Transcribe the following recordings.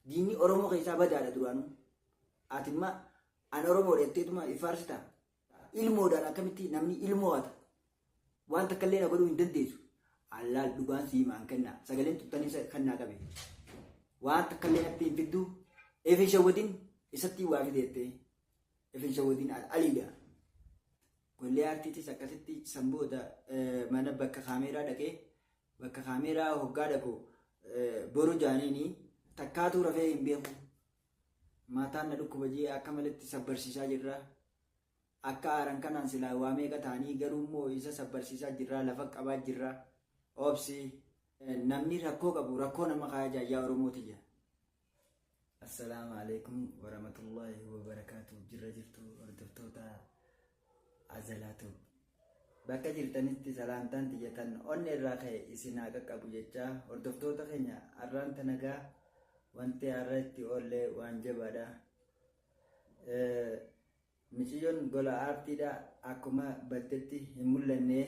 diinni Oromoo keessaa badaadha duraanuu. Ati immoo an Oromoo dheetteetuma ifaarsita. Ilmoodhaan akkamitti namni ilmoota. Waan takka illee na godhuu hin dandeessu. Allaal dhugaan siimaan kennaa. Sagaleen tuttanii kannaa qabe. Waan takka illee natti hin fidduu. Efin shawwatiin isatti waa fideettee. Efin shawwatiin aliidha. Gollee aartiitis akkasitti sanboota mana bakka kaameeraa dhaqee bakka kaameeraa hoggaa dhaqu boru jaaniini takkaatu rafee hin beeku. Maataan na dhukkuba jee akka malatti sabbarsiisaa jirra. Akka aaran kanaan silaa waa meeqa ta'anii garuu immoo isa sabbarsiisaa jirra lafa qabaa jirra. Obsi namni rakkoo qabu rakkoo nama kaaya jaayyaa Oromooti jira. Assalaamu alaikum warahmatullahi wabarakatuh. Jirra jirtu hordoftoota azalaatu. Bakka jirtanitti salaamtaan tiyyatan onni irraa ka'e isin haa qaqqabu jecha hordoftoota keenya arraanta nagaa wanti arratti oollee waan jabaadha. Miciyyoon gola aartiidha akkuma baddetti hin mul'anne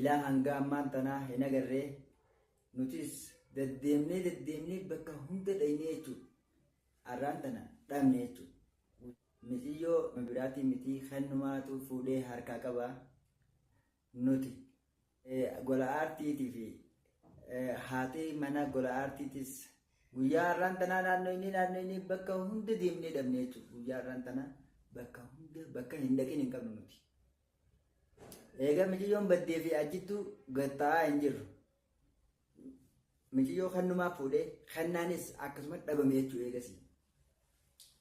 ilaa hanga ammaan tanaa hin agarree nutis deddeemnee bakka hunda dhaynee jechuudha. Arraan tana dhabne jechuudha. Miciyyoo biraatii miti kennumaatu fuudhee harkaa qaba. Nuti gola aartiitii fi haati mana gola aartiitis guyyaa arraan tanaa naannoo inni bakka hunda deemnee dhabne jechuudha. Guyyaa arraan tanaa bakka hin dhaqin hin qabnu nuti. Egaa miciyyoon baddee fi achittu gattaa'aa hin jirru. Miciyyoo kennumaa fuudhee kennaanis akkasuma dhabame jechuudha eegasii.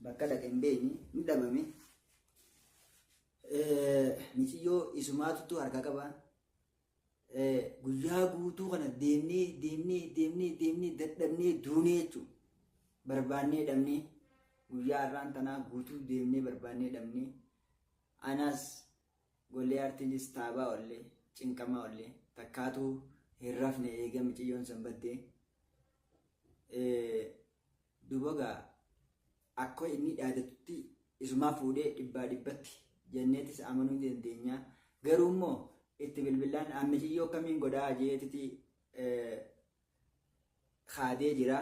Bakka dhaqe hin beekni hin dhabame. Miciyyoo isumaatutu harka qaba. Guyyaa guutuu kana deemnee dadhabnee duunee jechuudha. Barbaannee dhabnee guyyaa arraan tanaa guutuu deemnee barbaannee dhabnee. Anas gollee aartiinis taabaa ollee cinqamaa ollee takkaatu hin rafne eega miciyyoon san baddee. Dubogaa akka inni dhaadatutti isumaa fuudhee dhibbatti jenneetis amanuu dandeenya. Garuu immoo itti bilbilaan ammiciyyoo kamiin godhaa jeetiti kaadee jira.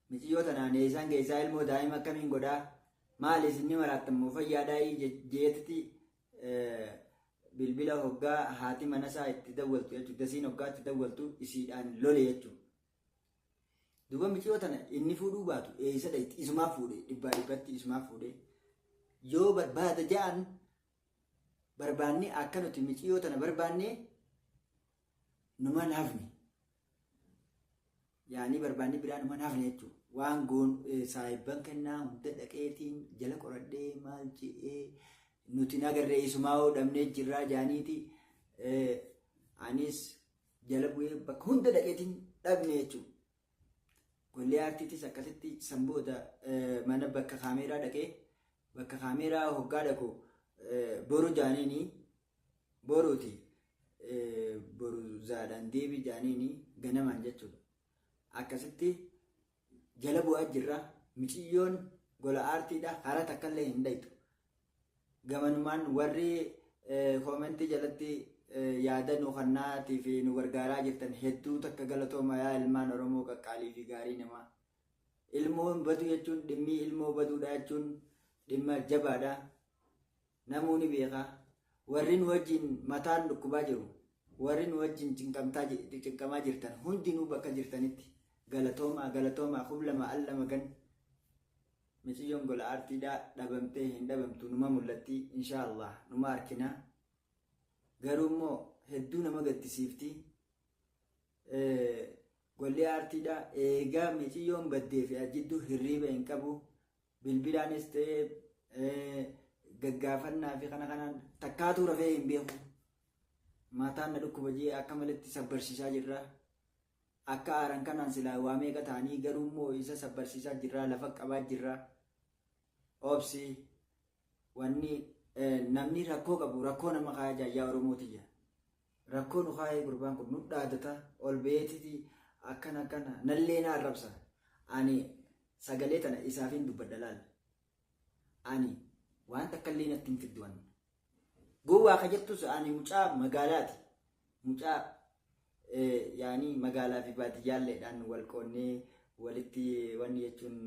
Miciyyoo tanaan eessaan keessaa ilmoo daa'ima akkamiin godhaa maalis inni maraattammoo fayyaadhaa jeetiti bilbila hoggaa haati manasaa itti dawwaltu jechuudha. Dasiin hoggaa itti dawwaltu isiidhaan lole jechuudha. Duba miciyyoo tana inni fuudhuu baatu eessa dhayti isumaa fuudhee dhibbatti isumaa fuudhee yoo barbaada ja'an barbaannee akka nuti miciyyoo tana barbaannee numa hafne yaani barbaannee biraa numa hafne jechuudha. Waan goon saayibban kennaa hunda dhaqeetiin jala qoradhee maal je'ee nuti nagarree isumaa dhabnee jirraa jaaniiti. Anis jala bu'ee bakka hunda dhaqeetiin dhabne jechuudha. Gollee aartiitis akkasitti sanboota mana bakka kaameeraa dhaqee bakka kaameeraa hoggaa dhaqu boru jaaniini boruuti boru zaadhaan deebi jaaniini ganamaan jechuudha. Akkasitti jala bu'aa jirra. Miciyyoon gola aartiidha hara takkallee hin dhaytu. Gamanumaan warri koomentii jalatti yaada nu kannaatii fi nu gargaaraa jirtan hedduu takka galatooma yaa ilmaan Oromoo qaqqaalii fi gaarii namaa. Ilmoon badu jechuun dhimmi ilmoo baduudha jechuun dhimma jabaadha. Namoonni beekaa warri nu wajjin mataan dhukkubaa jiru warri nu wajjin cinqamaa jirtan hundinuu bakka jirtanitti galatoomaa hublama allama gan. Miciyyoon gola aartiidhaa dhabamtee hin dhabamtu numa mul'atti inshaallah numa arkinaa. Garuu immoo hedduu nama gaddisiifti. Gollee aartiidha eegaa miciyyoon baddee fi ajidduu hirriiba hin qabu. Bilbilaanis ta'ee gaggaafannaa fi kana kanaan takkaatu rafee hin beeku. Maataan na dhukkuba jee akka malatti sabbarsiisaa jirra. Akka aaran kanaan silaa waa meeqa ta'anii garuu immoo isa sabbarsiisaa jirra lafa qabaa jirra. Obsi wanni namni rakkoo qabu rakkoo nama kaaya jaayyaa Oromooti jira. Rakkoo nu kaayee gurbaan kun nu dhaadata ol beetiti akkana nallee na arrabsa. Ani sagalee tana isaafin dubbadha laal. Ani waan takka illee natti hin fidduwan. Gowwaa ka jettus ani mucaa magaalaati. Mucaa yaani magaalaa fi baadiyyaalleedhaan wal qoonnee walitti wanni jechuun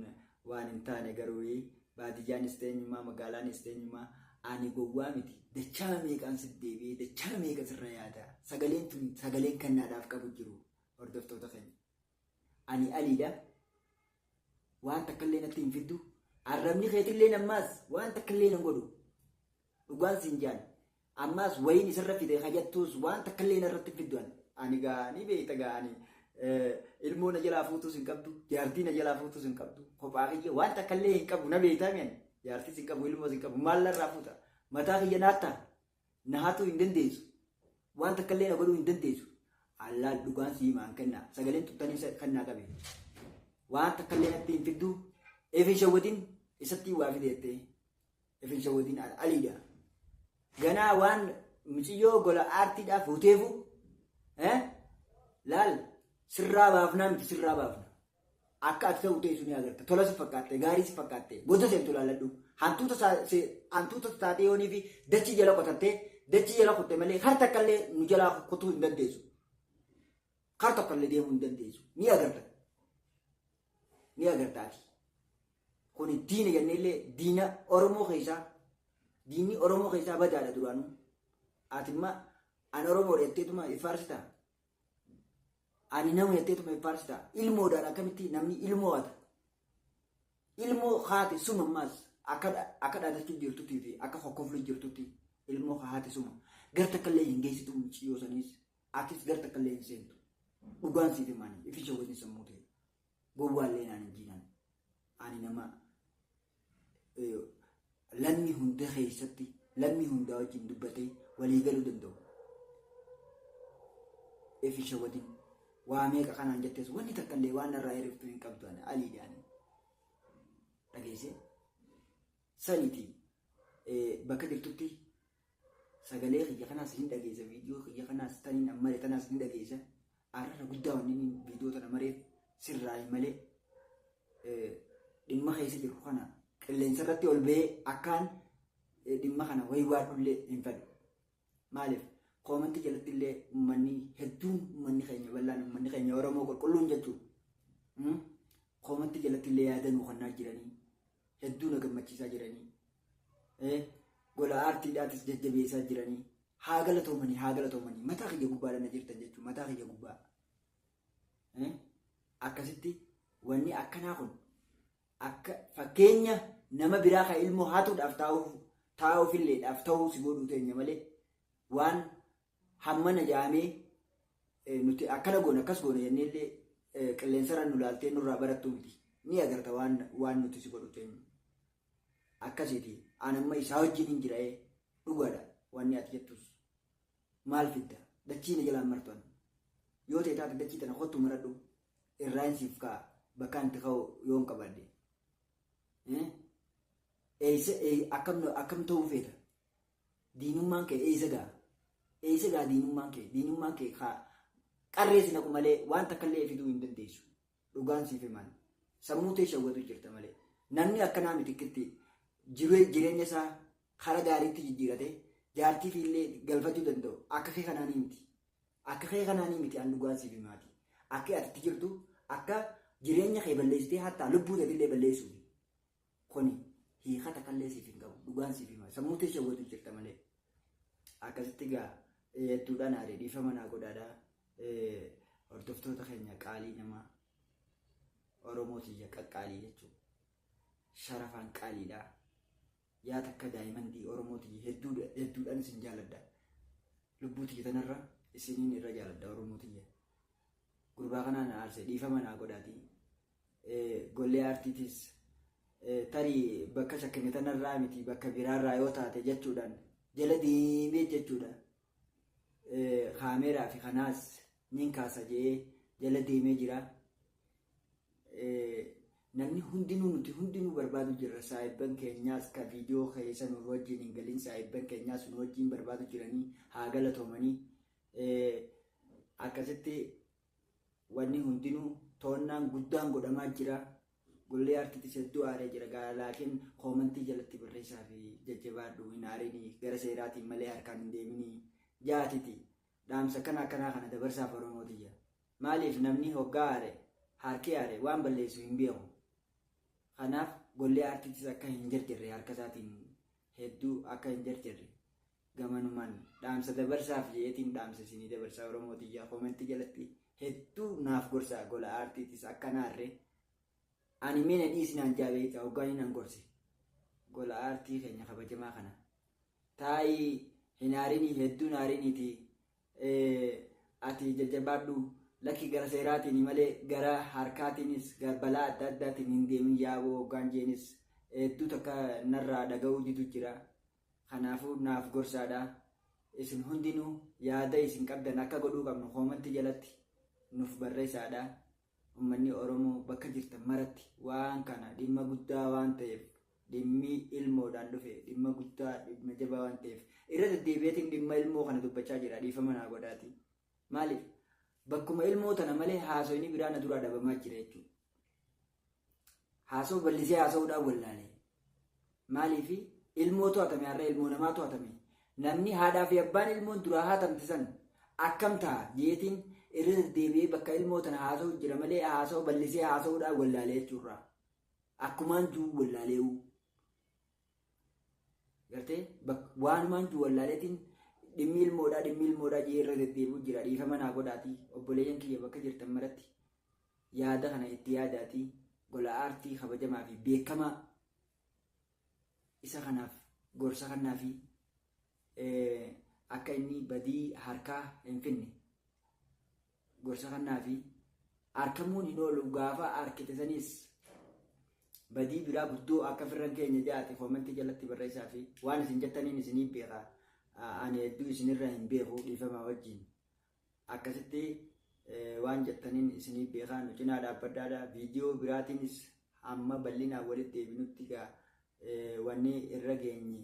waan hin taane garuu baadiyyaan isteenyumaa magaalaan isteenyumaa ani gowwaa miti dachaa meeqaan siddeebi'ee dachaa meeqa sirra yaada sagaleen tun sagaleen kannaadhaaf qabu jiru hordoftoota keenya ani aliidha waan takkallee natti hin fiddu arrabni keetillee ammaas waan takkallee nan godhu dhugaan siin jaan ammaas wayin isarra fide hajattuus waan takkallee narratti fiddu ani gaanii beekta gaanii ilmoo na jalaa fuutuus hin qabdu jaartii na jalaa fuutuus hin qabdu kophaa kiyya waan takkallee hin qabu na beektaa mi'an jaartiis hin qabu ilmoos hin qabu maal narraa fuuta mataa kiyya naattaa na haatuu hin dandeessu waan takkallee na godhuu hin dandeessu allaal dhugaan sii maan kennaa sagaleen tuttanii kennaa qabe waan takkallee natti hin fiddu efin shawwatiin isatti waa fideettee efin shawwatiin aliidha ganaa waan muciyyoo gola aartiidhaaf fuuteefu laal sirraa baafnaa miti sirraa baafna akka ati ta'u ta'e suni agarta tola si fakkaatte gaarii si fakkaatte booda seetu laalladhu hantuuta taatee yoonii fi dachii jala qotattee dachii jala qotte malee har takkallee nu jalaa qotuu hin dandeessu har takkallee deemuu hin dandeessu ni agartaati kuni diina jenneellee diina Oromoo keessaa diinni Oromoo keessaa badaadha duraanuu atimma an Oromoo dheetteetuma ifaarsitaa ani nama yatteetuma ifaarsitaa ilmoodhaan akkamitti namni ilmoota ilmoo haati suma ammaas akka dhaadachuu jirtutti fi akka hokkoflu jirtutti ilmoo haati suma gar takkallee hin geessitu muciyyoo saniis atis gar takkallee hin seentu dhugaan siif himaanii ifi shawwatiin sammuu ta'e gowwaallee naan hin jiinaan ani nama lammii hunda keessatti lammii hundaa wajjin dubbatee walii galuu danda'u ifi shawwatiin waa meeqa kanaan jettees wanni takkallee waan narraa hiriftu hin qabdu aliidhaan dhageesse saniiti bakka jirtutti sagalee kiyya kanaas hin dhageessa viidiyoo kiyya kanaas taniin ammalee tanaas hin dhageessa arrara guddaa wanni viidiyoo tana mareef sirraa malee dhimma keessa jiru kana qilleensa irratti ol ba'ee akkaan dhimma kana wayii waadhullee hin fedhu maaliif koomantii jalatti illee uummanni hedduun uummanni keenya bal'aan uummanni keenya Oromoo qulqulluun jechuudha koomantii jalatti illee yaadanuu kannaa jiranii hedduu na gammachiisaa jiranii gola aartiidhaatis jajjabeessaa jiranii haa galatoomanii mataa kiyya gubbaadha na jirtan jechuudha mataa kiyya gubbaa akkasitti wanni akkanaa kun akka fakkeenya nama biraa kan ilmoo haatuudhaaf taa'uufilleedhaaf ta'uu si godhuu teenya malee waan hammana jaamee nuti akkana goone akkas goone jenneellee qilleensarra nu laaltee nurraa barattuu miti ni agarta waan nuti si godhu teenya akkasiiti an amma isaa wajjin hin jira'ee dhugaadha wanni ati jettus maal fidda dachii na jalaan martuan yoo ta'e taate dachii tana kottu maradhu irraansiif kaa bakkaan itti ka'u yoon qabadde akkam ta'uu feeta diinummaan kee eeysa gaa diinummaan kee qarreesi naqu malee waan takkallee fiduu hin dandeessu dhugaan siif himan sammuu ta'e shawwatu jirta malee namni akkanaa mitikitti jireenya isaa kara gaariitti jijjiirate jaartii fi illee galfachuu danda'u akka kee kanaanii miti an dhugaan siif himaati akka atitti jirtu akka jireenya kee balleessitee hattaa lubbuu ta'e balleessuufi kuni hiika takkallee siif hin qabu dhugaan siif himaa sammuu ta'e shawwatu jirta malee akkasitti gaa hedduudhaan aaree dhiifama naa godhaadhaa hordoftoota keenya qaalii namaa Oromootiyya qaqqaalii jechuudha sharafaan qaaliidhaa yaa takka daa'imandii Oromootiyya hedduudhaan isin jaaladha lubbuutiyya tanarra isiniin irra jaaladha Oromootiyya gurbaa kanaan aarsee dhiifama naa godhaatii gollee aartiitis tarii bakka shakkame tanarraa miti bakka biraarraa yoo taate jechuudhaan jala deemee jechuudha kaameeraa fi kanaas nin kaasa jee jala deemee jira namni nuti hundinuu barbaadu jirra saayibban keenyaas ka viidiyoo keessa nu wajjin hin galin saayibban keenyaas nu wajjin barbaadu jiranii haa galatoomanii akkasitti wanni hundinuu toonnaan guddaan godhamaa jira gollee aartiitis hedduu aaree jira laakiin koomantii jalatti barreessaa fi jajjabaadhu hin aarinii gara seeraatiin malee harkaan hin deeminii jaatiti dhaamsa kana dabarsaaf Oromootiyya maaliif namni hoggaa aare harki yaade waan balleessu hin beeku. Kanaaf gollee aartiitis akka hin jarjarre harka isaatiin hedduu akka hin jarjarre gamanumaan dhaamsa dabarsaaf jeetiin dhaamsa isinii dabarsaa Oromootii yaa koomentii jalatti hedduu naaf gorsaa gola aartiitis akka naarre ani mina dhiisinaan jaabeeta hoggaanii nan gorse gola aartii keenya kabajamaa kana taa'ii hin haarinii hedduu haariniiti ati jajjabaadhu lakki gara seeraatiin malee gara harkaatiinis balaa adda addaatiin hin deemin yaaboo hoggaan jeenis hedduu takka narraa dhaga'uu jitu jira. Kanaafuu naaf gorsaadha. Isin hundinuu yaada isin qabdan akka godhuu qabnu koomentii jalatti nuuf barreessaadha. Uummanni Oromoo bakka jirtan maratti waan kana dhimma guddaa waan ta'eef dhimmi ilmoodhaan dhufe dhimma guddaa dhimma jabaa waan ta'eef irra deddeebi'eetiin dhimma ilmoo kana dubbachaa jira dhiifama naa godhaati. Maaliif bakkuma ilmoo tana malee haasofni biraa na duraa dhabamaa jira jechuudha. Haasoo bal'isee haasa'uudhaan wallaalee. Maaliif ilmoo to'atame har'a ilmoo namaa to'atame namni haadhaa fi abbaan ilmoon duraa haatamte san akkam ta'a jeetiin irra deddeebi'ee bakka ilmoo tana haasa'u jira malee haasa'u bal'isee haasa'uudhaan wallaalee jechuudha. Akkumaan jiru wallaalee'u. Gartee waanumaan jiru wallaaleetiin dhimmi ilmoodhaa jee irra deddeebi'u jira dhiifama naa godhaati obboleeyyan kiyya bakka jirtan maratti yaada kana itti yaadaati gola aartii kabajamaa fi beekamaa. Isa kanaaf gorsa kanaa fi akka inni badii harkaa hin finne gorsa kanaa fi harkamuun hin oolu gaafa harkite sanis badii biraa guddoo akka firran keenya jaate koomentii jalatti barreessaa fi waan isin jettaniin isinii beekaa ani hedduu isinirra hin beeku dhiifamaa wajjin akkasitti waan jettaniin isinii beekaa nu cinaa dhaabbadhaadha viidiyoo biraatiinis amma bal'inaan walitti deebinutti gaa. Wanni irra geenye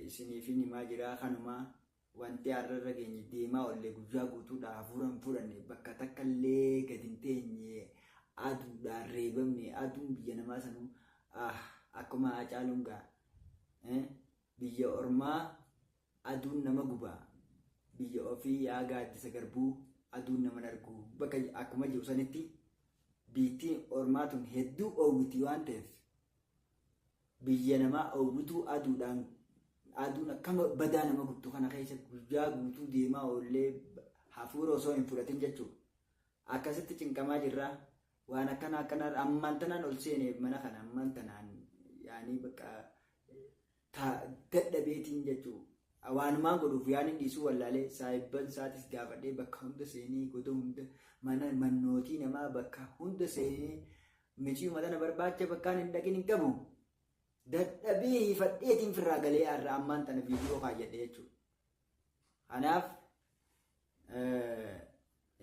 isiniifin himaa jira kanuma wanti har'a irra geenye deemaa ollee guyyaa guutuudha hafuuran fudhanne bakka takka illee gadi hin teenye aduudhaan reebamne aduun biyya namaa sanuu akkuma Hacaaluun gaa biyya ormaa aduun nama gubaa biyya ofii yaa gaaddisa garbuu aduun nama argu bakka akkuma jiru sanitti biittiin ormaatun hedduu oowwiti waan ta'eef. Biyya namaa oowwituu aduun akkama badaa nama gubtu kana keessa guyyaa guutuu deemaa ollee hafuura osoo hin fudhatin jechuudha. Akkasitti cinqamaa jirra waan akkana ammaan tanaan ol seeneef mana kana ammaan tanaan yaanii bakka dadhabeetiin jechuudha. Waanumaan godhuuf yaani dhiisuu wallaalee saayibban isaatis gaafadhee bakka hunda seenee goda hunda mannootii namaa bakka hunda seenee micii matana barbaacha bakkaan hin dhaqin hin qabu. Dadhabee fadheetiin firraa galee har'a ammaan tana viidiyoo kaayyadhe jechuudha. Kanaaf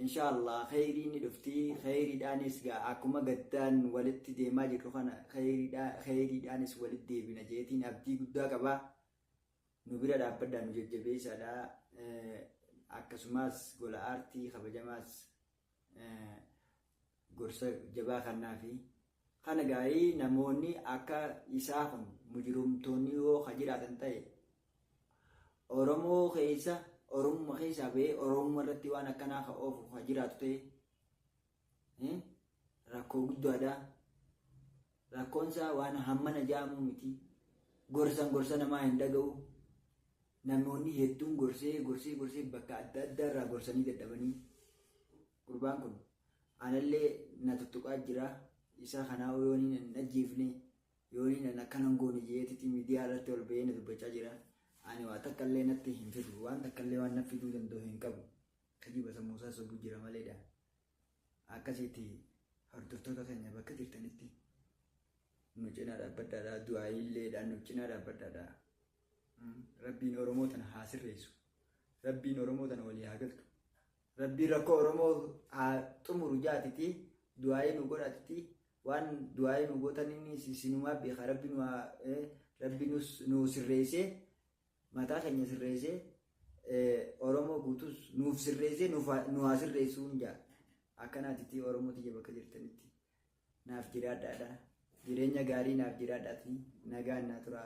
inshaallah khayriin ni dhufti khayriidhaanis akkuma gaddaan walitti deemaa jirru kana khayriidhaanis walitti deebina jeetiin abdii guddaa qabaa. Nu bira dhaabbadhaa nu jajjabeessaadha. Akkasumas gola aartii kabajamaas gorsa jabaa kannaafi. Kana gaarii namoonni akka isaa kun mujurumtoonni yoo jiraatan ta'e Oromoo keessaa ba'ee Oromoo irratti waan akkanaa oofu jiraatu ta'e rakkoo guddaadha. Rakkoonsaa waan hammana jaamu miti. Gorsa namaa hin dhaga'u. Namoonni hedduun gorsee bakka adda addaa irraa gorsanii dadhabanii gurbaan kun anallee na tuttuqaa jira. Isa kanaa yooniin hin ajjeefne yooniin akkanan goone jeetiti miidiyaa irratti ol ba'ee na dubbachaa jira. Ani waa takka illee natti hin fidu waan takka illee waan natti fiduu danda'u hin qabu. Kajiba sammuusaa sobuu jira maleedha. Akkasitti hordoftoota keenya bakka jirtanitti nu cinaa dhaabbadhaadha du'aa illeedhaan nu cinaa dhaabbadhaadha. Rabbiin Oromoo tana haa sirreessu. Rabbiin Oromoo tana walii haa galchu. Rabbiin rakkoo Oromoo haa xumuru jaatiti du'aayii nu godhatiti. Waan du'aayii nu gootaniin sinumaa beeka rabbi nu sirreessee mataa keenya sirreessee Oromoo guutus nuuf sirreessee nu haa sirreessuun jaa akkanaatitti Oromoo tiyya bakka jirtanitti naaf jiraadhaadha jireenya gaarii naaf jiraadhaati nagaan naa tura.